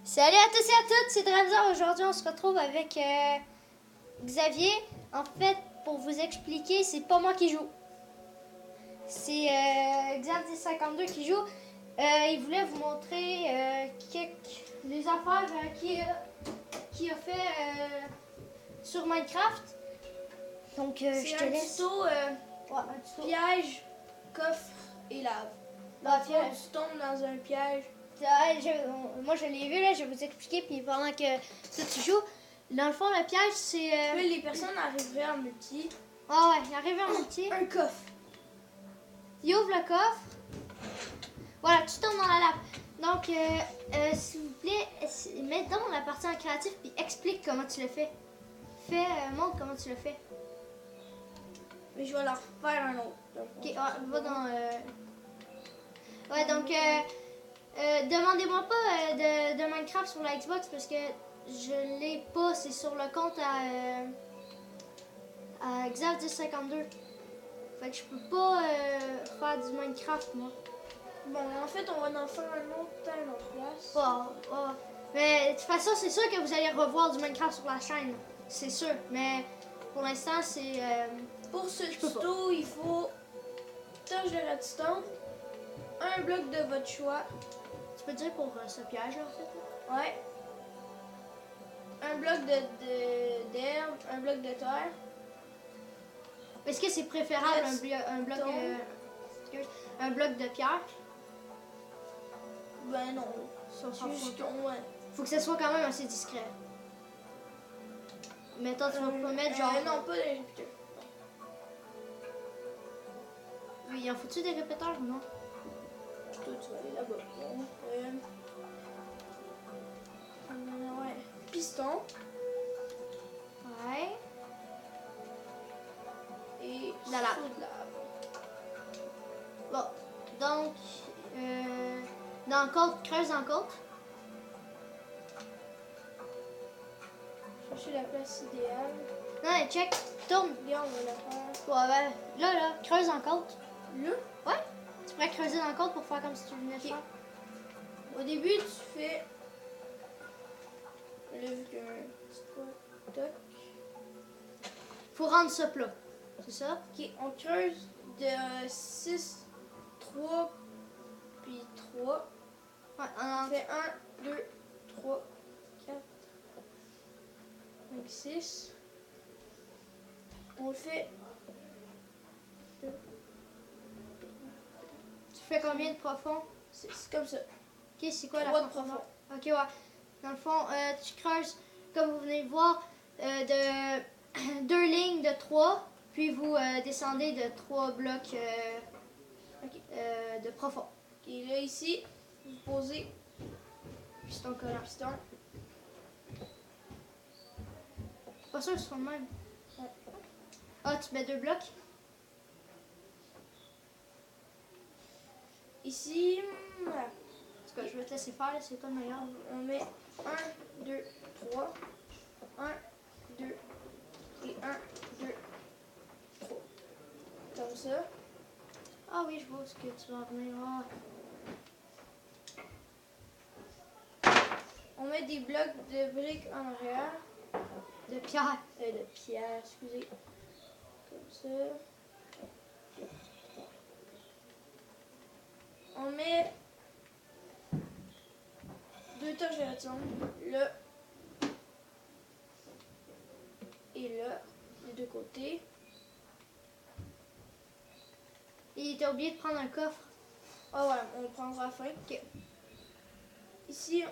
Salut à tous et à toutes, c'est Dramza. Aujourd'hui, on se retrouve avec Xavier. En fait, pour vous expliquer, c'est pas moi qui joue. C'est Xavier 52 qui joue. Il voulait vous montrer les affaires qu'il a fait sur Minecraft. Donc, je te laisse. Tuto, Un tuto. piège, coffre et lave. Bah, Dans le fond, tu tombes dans un piège. Moi, je l'ai vu, là, je vais vous expliquer. Puis pendant que toi, tu joues, dans le fond, le piège, c'est. Puis les personnes arriveraient en multi. Ah ouais, il arrive en multi. Un coffre. Il ouvre le coffre. Voilà, tu tombes dans la lave. Donc, s'il vous plaît, mets donc la partie en créatif puis explique comment tu le fais. Montre comment tu le fais. Mais je vais leur faire un autre. Donc, Ok, va dans. Ouais, donc, demandez-moi pas de Minecraft sur la Xbox parce que je l'ai pas. C'est sur le compte à Xav1052. Fait que je peux pas faire du Minecraft, moi. Bon, en fait, on va en faire un autre à une autre place. Mais de toute façon, c'est sûr que vous allez revoir du Minecraft sur la chaîne. C'est sûr. Mais pour l'instant, c'est. Pour ce peux tuto, il faut torche de redstone, un bloc de votre choix. Tu peux dire pour ce piège, en fait. Là? Ouais. Un bloc d'herbe, un bloc de terre. Est-ce que c'est préférable un bloc de pierre? Ben non. Ça, on s'en fout. Juste qu'on, ouais. Faut que ça soit quand même assez discret. Mettons, tu vas pas mettre genre. Non, pas des répéteurs. Il en faut-tu des répéteurs ou non? Toi, tu vas aller là-bas. Bon, ouais. Piston. Ouais. Et La lave. seau de lave. Bon, donc, dans le côte, creuse dans le côte. Chercher la place idéale. Non, mais check, tourne. Bien, on va la faire. Ouais, ben, là, creuse dans le côte. Là, Ouais, tu pourrais creuser dans le côte pour faire comme si tu venais de faire. au début, tu fais. Là, vu qu'il y a un petit point, toc. Faut rendre ça plat, c'est ça? Ok, on creuse de 6, 3, puis 3. Ouais, On fait 1, 2, 3, 4, 5, 6. On le fait. tu fais combien de profond? C'est comme ça. Ok, c'est quoi la 3 de profondeur? profond. Ok, ouais. Dans le fond, tu creuses, comme vous venez de voir, de 2 lignes de 3, puis vous descendez de 3 blocs de profond. Et là, ici, vous posez Piston collant. piston. Pas sûr que ce soit le même. Ouais. Ah, tu mets 2 blocs? Ici, voilà. En tout cas, je vais te laisser faire, là, c'est toi le meilleur. On met 1, 2, 3. 1, 2 et 1, 2, 3. Comme ça. Ah oui, je vois ce que tu vas en venir. On met des blocs de briques en arrière. De pierre. De pierre, excusez. Comme ça. On met 2 torches de redstone. Là. Et là. Les deux côtés. Et t'as oublié de prendre un coffre. Ah ouais, on le prendra à la fin. Ok. Ici,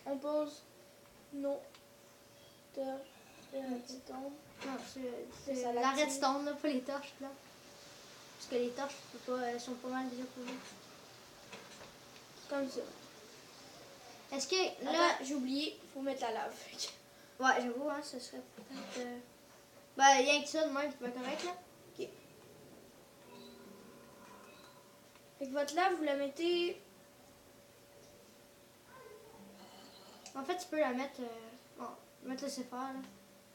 on pose nos torches de redstone. Non, c'est ça, la la redstone, là, pas les torches, là. Parce que les torches, elles sont pas mal déjà posées. Comme ça. Est-ce que, là... Attends, j'ai oublié, il faut mettre la lave. Ouais, j'avoue, hein, ce serait peut-être... Ben, rien que ça, de même, c'est pas correct, là. Ok. Avec votre lave, vous la mettez... En fait, tu peux la mettre... Bon, je vais te laisser faire, là.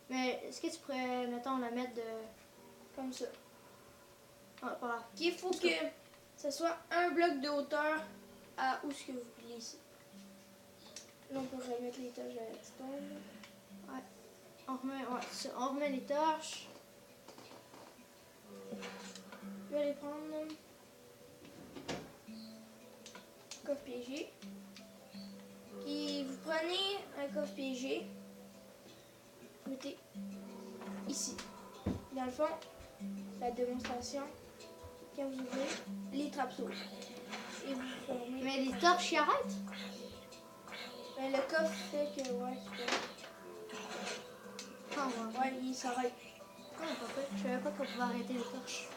Mais est-ce que tu pourrais, mettons, la mettre de... Comme ça. Ah, pas grave. Il faut que ce soit un bloc de hauteur à où ce que vous pliez ici. Là, on peut remettre les torches de redstone. On remet les torches. Je vais aller prendre coffre piégé. Puis vous prenez un coffre piégé, vous mettez ici. Dans le fond, la démonstration, quand vous ouvrez, les trappes s'ouvrent. Et vous fermez. Mais les torches, ils arrêtent? Ben, le coffre fait que, ouais, Ah, ouais. ouais, il s'arrête. Ah, pas pire. Je savais pas qu'on pouvait arrêter les torches.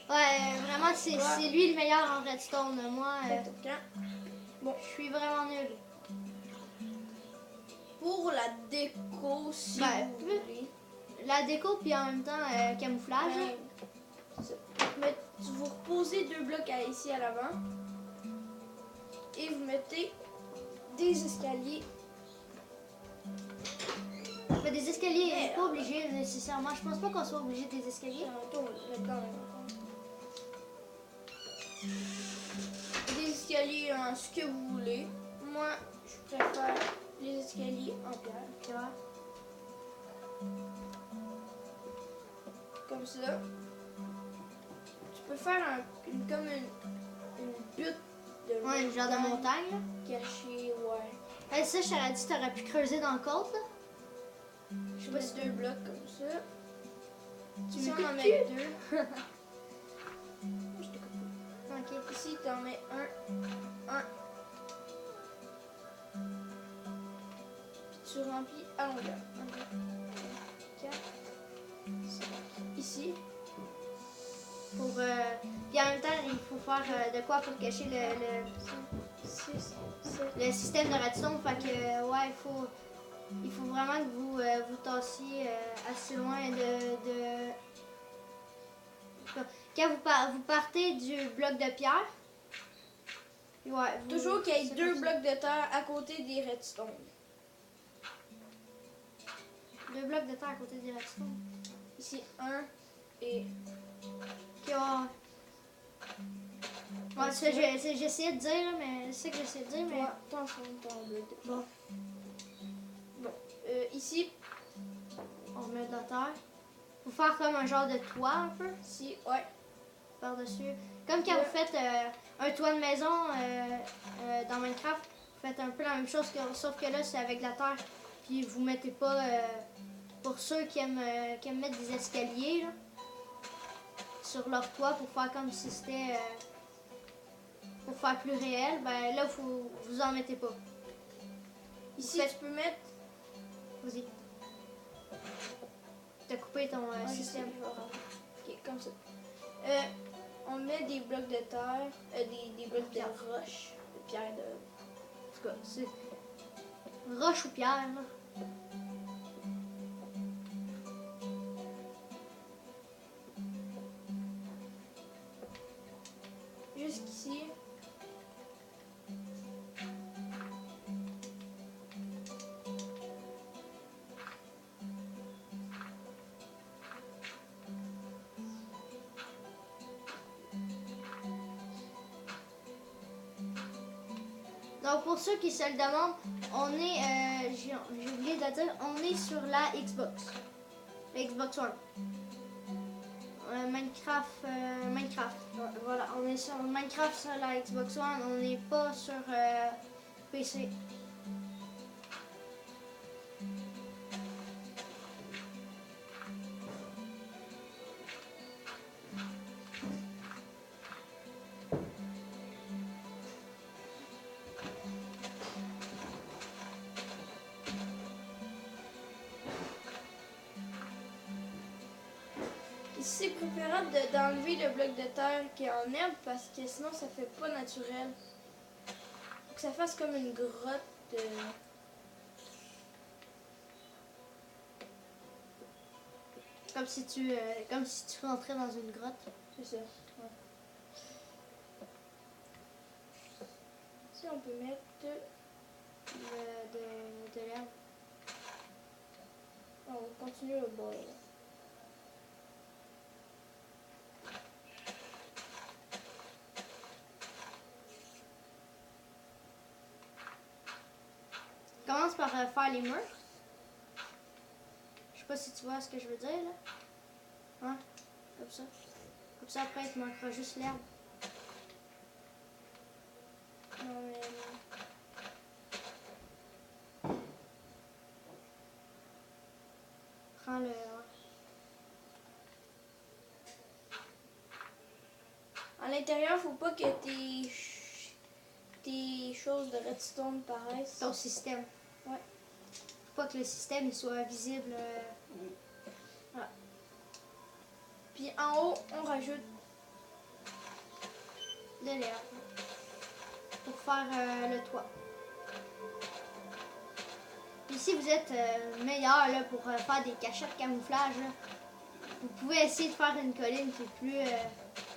Ouais, vraiment, c'est lui le meilleur en redstone. Moi, Bon, je suis vraiment nul. pour la déco, si Ben, vous voulez. La déco, puis en même temps, camouflage. Ben, c'est ça. Mais vous reposez 2 blocs ici à l'avant. Et vous mettez des escaliers. Mais des escaliers, c'est pas obligé nécessairement. Je pense pas qu'on soit obligé des escaliers. Des escaliers en ce que vous voulez. Moi, je préfère les escaliers en pierre. Tu vois? Comme ça. Tu peux faire comme une butte de Ouais, une genre de montagne. Là. cachée, ouais. Hey, ça, je t'aurais dit, t'aurais pu creuser dans le côte, là. Je sais pas si 2 blocs comme ça. Tu Si me on en coupes met le 2. Ok. Ici, tu en mets un. Puis tu remplis à longueur. 1, 2, 4, 5. Ici. Pour, puis en même temps, il faut faire de quoi pour cacher 6, 7. le système de redstone. Fait que, ouais, il faut vraiment que vous tassiez assez loin de... Quand vous partez du bloc de pierre, ouais, Toujours qu'il y ait 2 blocs de terre à côté des redstones. 2 blocs de terre à côté des redstone. Ici, 1 et... Ok, ouais, ça, j'essayais de dire, là, mais c'est ça que j'essayais de dire, mais... Ouais, attention, ton bloc de terre. Bon, ici, On remet de la terre. Faut faire comme un genre de toit, un peu, ici, ouais. par-dessus. Comme quand vous faites un toit de maison dans Minecraft, vous faites un peu la même chose, sauf que là, c'est avec la terre. Puis vous mettez pas... pour ceux qui aiment mettre des escaliers, là, sur leur toit pour faire comme si c'était... pour faire plus réel, ben là, vous en mettez pas. Ici, tu peux mettre... Vas-y. T'as coupé ton Ouais, système. je sais, je vais rendre. Ok, comme ça. On met des blocs de terre, des blocs de roche, de pierre de... En tout cas, c'est roche ou pierre, là. Jusqu'ici. Donc pour ceux qui se le demandent, on est, j'ai oublié de le dire, on est sur la Xbox. La Xbox One. Minecraft. Voilà, on est sur Minecraft sur la Xbox One, on n'est pas sur PC. Ici, c'est préférable d'enlever le bloc de terre qui est en herbe parce que sinon ça fait pas naturel. Faut que ça fasse comme une grotte. Comme si tu rentrais dans une grotte. C'est ça. Ouais. Ici, on peut mettre De l'herbe. on va continuer au bord. faire les murs. Je sais pas si tu vois ce que je veux dire là. Hein? Comme ça. Comme ça après il te manquera juste l'herbe. Non, mais... Prends le. À l'intérieur, faut pas que tes choses de redstone paraissent. Ton système. Ouais. Faut pas que le système il soit visible. Puis en haut, on rajoute De l'herbe. Pour faire le toit. Puis si vous êtes meilleur là, pour faire des cachettes camouflage, là, vous pouvez essayer de faire une colline qui est plus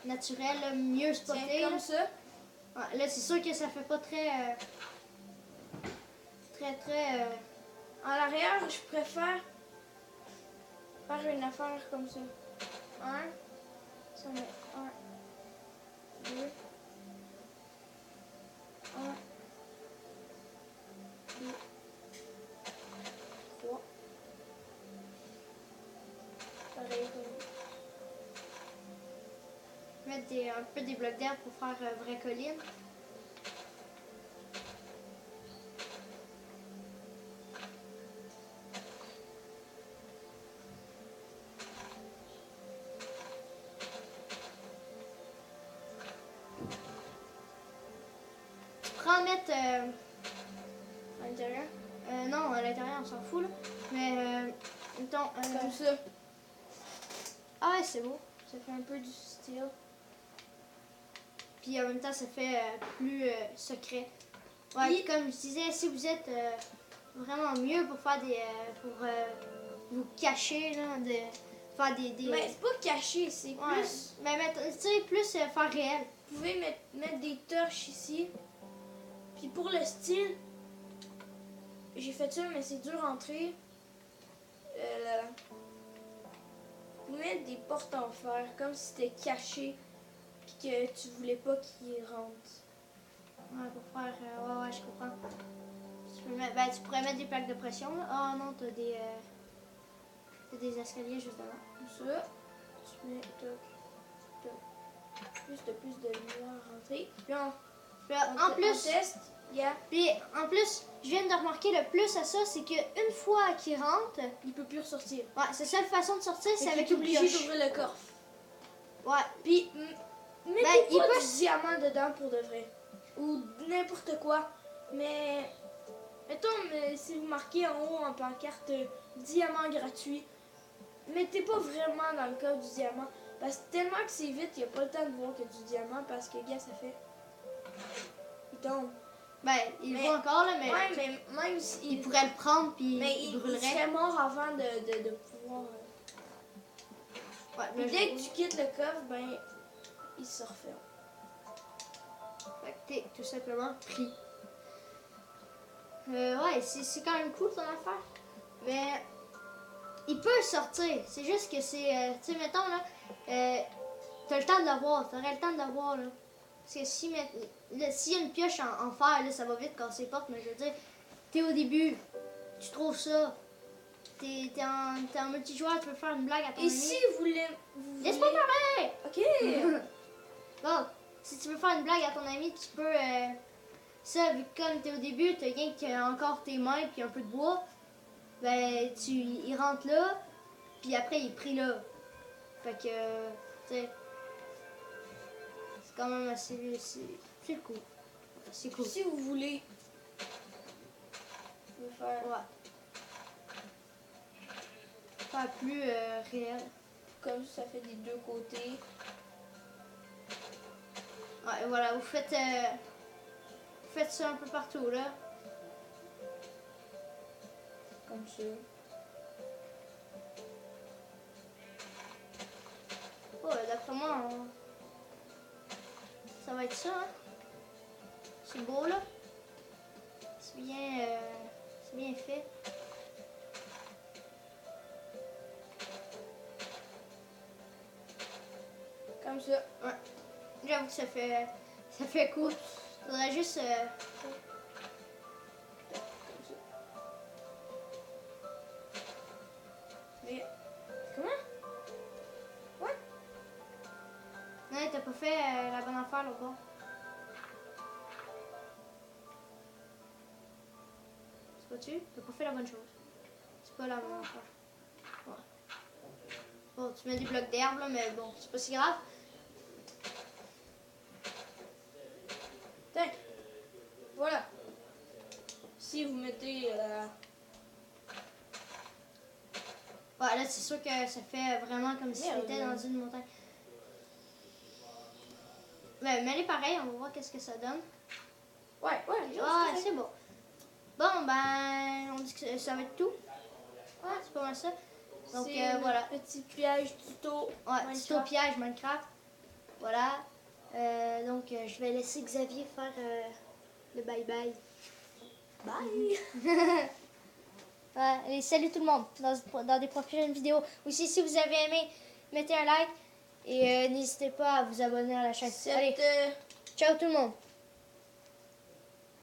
naturelle, là, mieux spotée. tiens, comme Là, ça. Ouais, là c'est sûr que ça fait pas très... En arrière, je préfère faire une affaire comme ça. Ça met 1, 2, 1, 2, 3. Pareil comme mettre un peu des blocs d'herbe pour faire vraie colline. Tu pourras en mettre... à l'intérieur. non, à l'intérieur on s'en fout là. Mais mettons... Comme ça. Ah ouais, c'est beau. Ça fait un peu du style. Puis en même temps, ça fait plus secret. Ouais, Puis- puis comme je disais, si vous êtes vraiment mieux pour faire des. Pour vous cacher, là, de faire des. Mais c'est pas caché, c'est Ouais. plus. Mais tu sais, plus faire réel. Vous pouvez mettre des torches ici. Puis pour le style, j'ai fait ça, mais c'est dur à entrer. Vous mettre des portes en fer, comme si c'était caché, puis que tu voulais pas qu'ils rentrent. Ouais, pour faire. Ouais, je comprends. Tu pourrais mettre des plaques de pression, là. Ah non, t'as des escaliers juste devant. Comme ça, tu mets toc, toc. Plus de lumière à rentrer. Puis Puis, en plus. on teste, Puis en plus, je viens de remarquer le plus à ça, c'est qu'une fois qu'il rentre, il peut plus ressortir. ouais, sa seule façon de sortir, c'est avec tu une obligé pioche. d'ouvrir le coffre. Ouais. Puis, mettez il pas peut- du diamant dedans pour de vrai. Ou n'importe quoi. Mais, mettons, si vous marquez en haut en pancarte diamant gratuit, mettez pas vraiment dans le coffre du diamant. Parce que tellement que c'est vite, il n'y a pas le temps de voir que du diamant parce que, gars, ça fait. Il tombe. Ben, il Mais- voit encore, là, mais Ouais, mais même si. il pourrait le prendre puis Mais il il brûlerait. serait mort avant de pouvoir. Ouais, Puis là, dès que tu quittes le coffre, ben, il se referme. Fait que t'es tout simplement pris. Ouais, c'est quand même cool ton affaire. Mais il peut sortir. C'est juste que c'est. Tu sais, mettons là, t'as le temps de l'avoir. T'aurais le temps de l'avoir là. Parce que s'il y a une pioche en fer, là, ça va vite casser les portes. Mais je veux dire, t'es au début, tu trouves ça. T'es en multijoueur, tu peux faire une blague à ton Et ami. si vous voulez. Laisse-moi parler! Ok! Bon, si tu veux faire une blague à ton ami, tu peux. Ça, vu que comme t'es au début, t'as rien que encore tes mains puis un peu de bois, ben il rentre là, puis après il est pris là. Fait que, tu sais, c'est quand même assez. C'est cool. C'est cool. Si vous voulez. Vous pouvez faire. Ouais. Faire plus réel. Comme ça fait des deux côtés. Ouais, voilà, vous faites ça un peu partout là. Comme ça. Ouais, d'après moi, ça va être ça. Hein? C'est beau là. C'est bien fait. Comme ça. Ouais. J'avoue que ça fait cool. Faudrait juste. Comme ça. fait la bonne affaire là bas. C'est pas tu? T'as pas fait la bonne chose. C'est pas la bonne affaire. Ouais. Bon, tu mets des blocs d'herbe là, mais bon, c'est pas si grave. Tiens. Voilà. Si vous mettez... Ouais, là, c'est sûr que ça fait vraiment comme si Merde. c'était dans une montagne. Ben, mets-les pareil, on va voir qu'est-ce que ça donne. Ouais, Ah, c'est bon. Bon, ben, on dit que ça va être tout. Ouais, c'est pas mal ça. Donc, voilà. Petit piège tuto. Ouais, Minecraft. tuto piège Minecraft. Voilà. Donc, je vais laisser Xavier faire le bye-bye. Bye. Ouais, et salut tout le monde dans des prochaines vidéos. Aussi, si vous avez aimé, mettez un like et n'hésitez pas à vous abonner à la chaîne. Allez, ciao tout le monde.